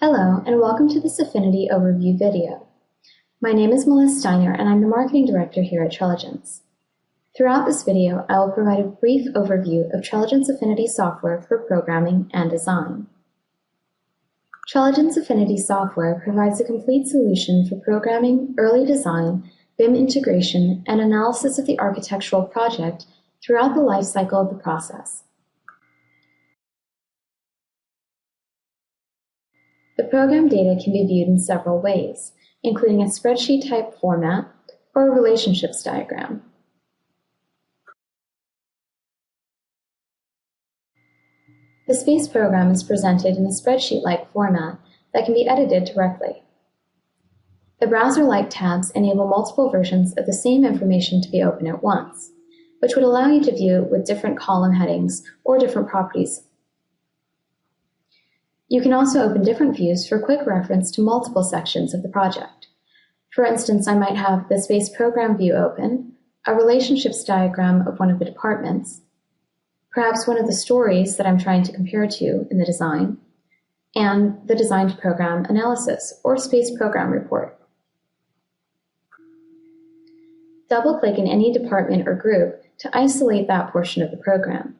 Hello, and welcome to this Affinity Overview video. My name is Melissa Steiner, and I'm the Marketing Director here at Trelligence. Throughout this video, I will provide a brief overview of Trelligence Affinity software for programming and design. Trelligence Affinity software provides a complete solution for programming, early design, BIM integration, and analysis of the architectural project throughout the life cycle of the process. The program data can be viewed in several ways, including a spreadsheet-type format or a relationships diagram. The space program is presented in a spreadsheet-like format that can be edited directly. The browser-like tabs enable multiple versions of the same information to be open at once, which would allow you to view it with different column headings or different properties. You can also open different views for quick reference to multiple sections of the project. For instance, I might have the space program view open, a relationships diagram of one of the departments, perhaps one of the stories that I'm trying to compare to in the design, and the designed program analysis or space program report. Double-click in any department or group to isolate that portion of the program,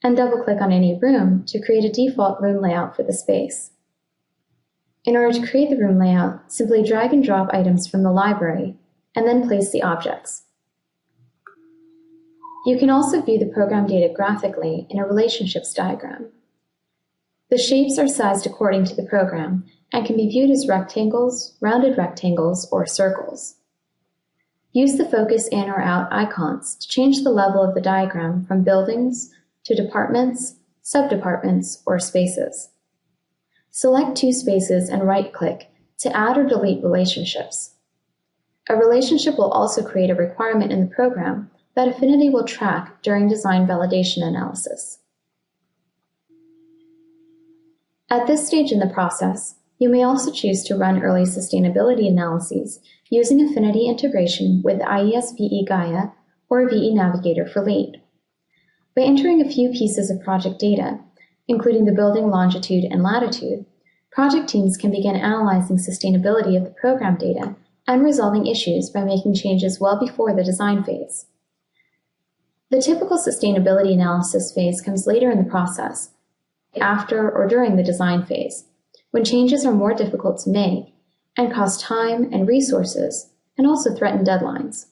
and double-click on any room to create a default room layout for the space. In order to create the room layout, simply drag and drop items from the library, and then place the objects. You can also view the program data graphically in a relationships diagram. The shapes are sized according to the program and can be viewed as rectangles, rounded rectangles, or circles. Use the focus in or out icons to change the level of the diagram from buildings to departments, subdepartments, or spaces. Select two spaces and right-click to add or delete relationships. A relationship will also create a requirement in the program that Affinity will track during design validation analysis. At this stage in the process, you may also choose to run early sustainability analyses using Affinity integration with IES Gaia or VE Navigator for LEAD. By entering a few pieces of project data, including the building longitude and latitude, project teams can begin analyzing sustainability of the program data and resolving issues by making changes well before the design phase. The typical sustainability analysis phase comes later in the process, after or during the design phase, when changes are more difficult to make and cost time and resources, and also threaten deadlines.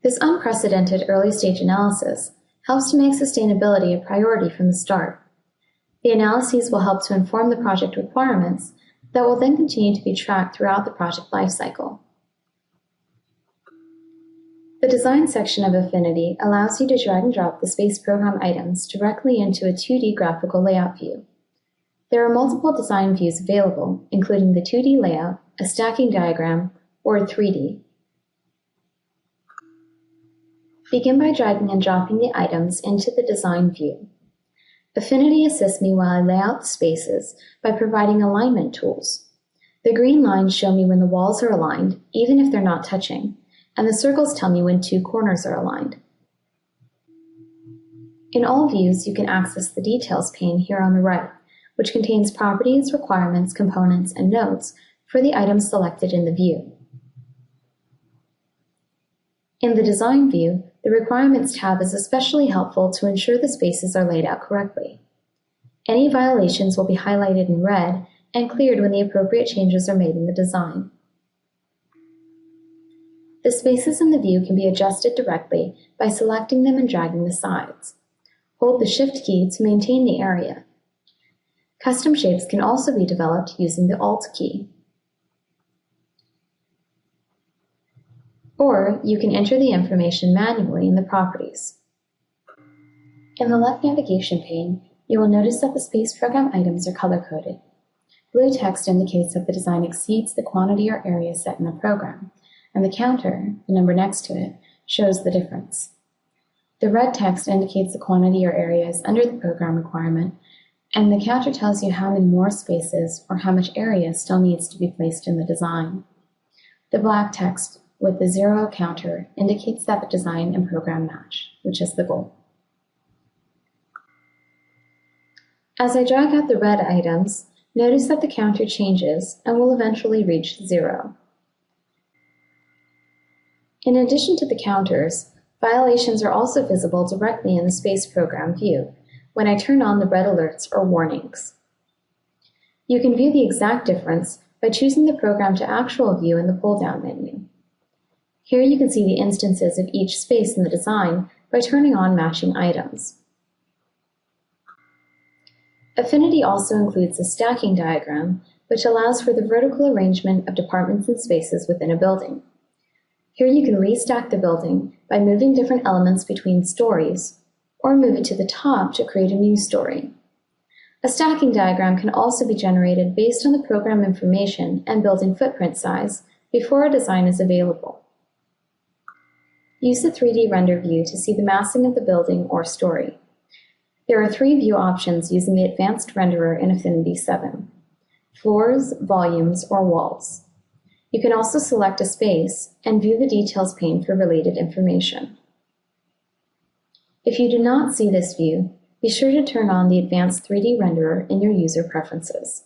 This unprecedented early-stage analysis helps to make sustainability a priority from the start. The analyses will help to inform the project requirements that will then continue to be tracked throughout the project lifecycle. The design section of Affinity allows you to drag and drop the space program items directly into a 2D graphical layout view. There are multiple design views available, including the 2D layout, a stacking diagram, or 3D. Begin by dragging and dropping the items into the design view. Affinity assists me while I lay out the spaces by providing alignment tools. The green lines show me when the walls are aligned, even if they're not touching, and the circles tell me when two corners are aligned. In all views, you can access the Details pane here on the right, which contains properties, requirements, components, and notes for the items selected in the view. In the Design view, the Requirements tab is especially helpful to ensure the spaces are laid out correctly. Any violations will be highlighted in red and cleared when the appropriate changes are made in the design. The spaces in the view can be adjusted directly by selecting them and dragging the sides. Hold the Shift key to maintain the area. Custom shapes can also be developed using the Alt key. Or you can enter the information manually in the properties. In the left navigation pane, you will notice that the space program items are color-coded. Blue text indicates that the design exceeds the quantity or area set in the program, and the counter, the number next to it, shows the difference. The red text indicates the quantity or area is under the program requirement, and the counter tells you how many more spaces or how much area still needs to be placed in the design. The black text with the 0 counter indicates that the design and program match, which is the goal. As I drag out the red items, notice that the counter changes and will eventually reach 0. In addition to the counters, violations are also visible directly in the Space Program view when I turn on the red alerts or warnings. You can view the exact difference by choosing the Program to Actual view in the pull-down menu. Here you can see the instances of each space in the design by turning on matching items. Affinity also includes a stacking diagram, which allows for the vertical arrangement of departments and spaces within a building. Here you can restack the building by moving different elements between stories, or move it to the top to create a new story. A stacking diagram can also be generated based on the program information and building footprint size before a design is available. Use the 3D render view to see the massing of the building or story. There are 3 view options using the advanced renderer in Affinity 7: floors, volumes, or walls. You can also select a space and view the details pane for related information. If you do not see this view, be sure to turn on the advanced 3D renderer in your user preferences.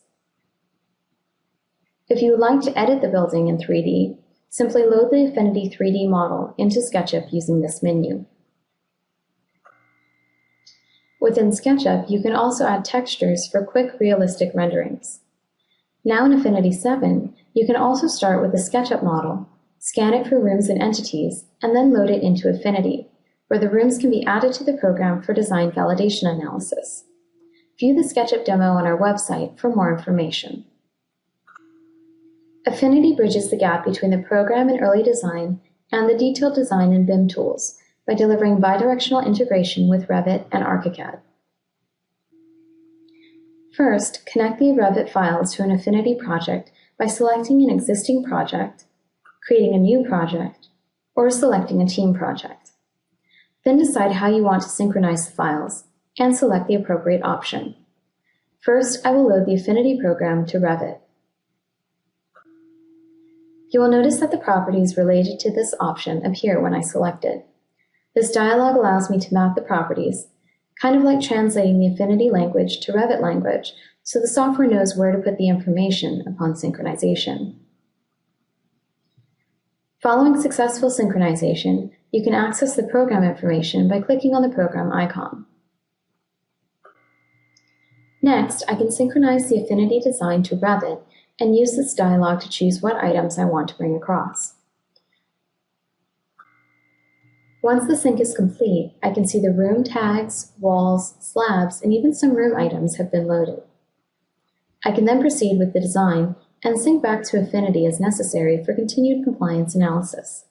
If you would like to edit the building in 3D, simply load the Affinity 3D model into SketchUp using this menu. Within SketchUp, you can also add textures for quick, realistic renderings. Now in Affinity 7, you can also start with the SketchUp model, scan it for rooms and entities, and then load it into Affinity, where the rooms can be added to the program for design validation analysis. View the SketchUp demo on our website for more information. Affinity bridges the gap between the program in early design and the detailed design in BIM tools by delivering bidirectional integration with Revit and ArchiCAD. First, connect the Revit files to an Affinity project by selecting an existing project, creating a new project, or selecting a team project. Then decide how you want to synchronize the files and select the appropriate option. First, I will load the Affinity program to Revit. You will notice that the properties related to this option appear when I select it. This dialog allows me to map the properties, kind of like translating the Affinity language to Revit language, so the software knows where to put the information upon synchronization. Following successful synchronization, you can access the program information by clicking on the program icon. Next, I can synchronize the Affinity design to Revit and use this dialog to choose what items I want to bring across. Once the sync is complete, I can see the room tags, walls, slabs, and even some room items have been loaded. I can then proceed with the design and sync back to Affinity as necessary for continued compliance analysis.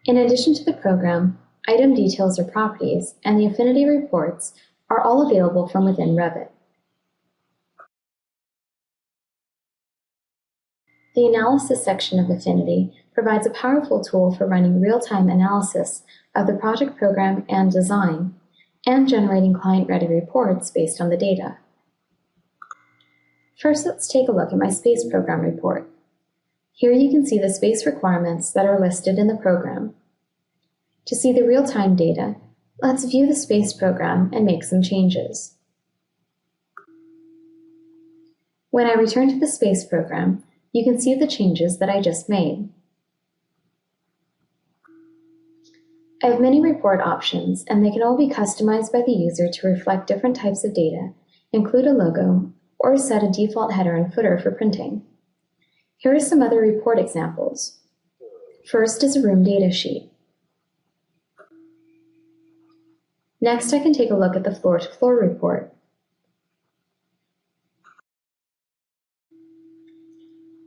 In addition to the program, item details or properties and the Affinity reports are all available from within Revit. The Analysis section of Affinity provides a powerful tool for running real-time analysis of the project program and design, and generating client-ready reports based on the data. First, let's take a look at my space program report. Here you can see the space requirements that are listed in the program. To see the real-time data, let's view the space program and make some changes. When I return to the space program, you can see the changes that I just made. I have many report options, and they can all be customized by the user to reflect different types of data, include a logo, or set a default header and footer for printing. Here are some other report examples. First is a room data sheet. Next, I can take a look at the floor-to-floor report.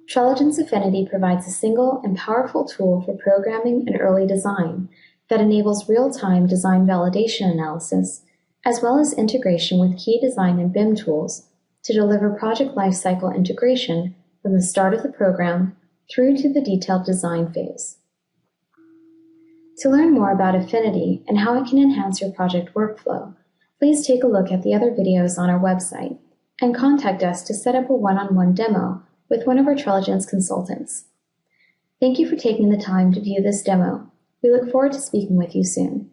Trelligence Affinity provides a single and powerful tool for programming and early design that enables real-time design validation analysis, as well as integration with key design and BIM tools to deliver project lifecycle integration from the start of the program through to the detailed design phase. To learn more about Affinity and how it can enhance your project workflow, please take a look at the other videos on our website and contact us to set up a one-on-one demo with one of our Trelligence consultants. Thank you for taking the time to view this demo. We look forward to speaking with you soon.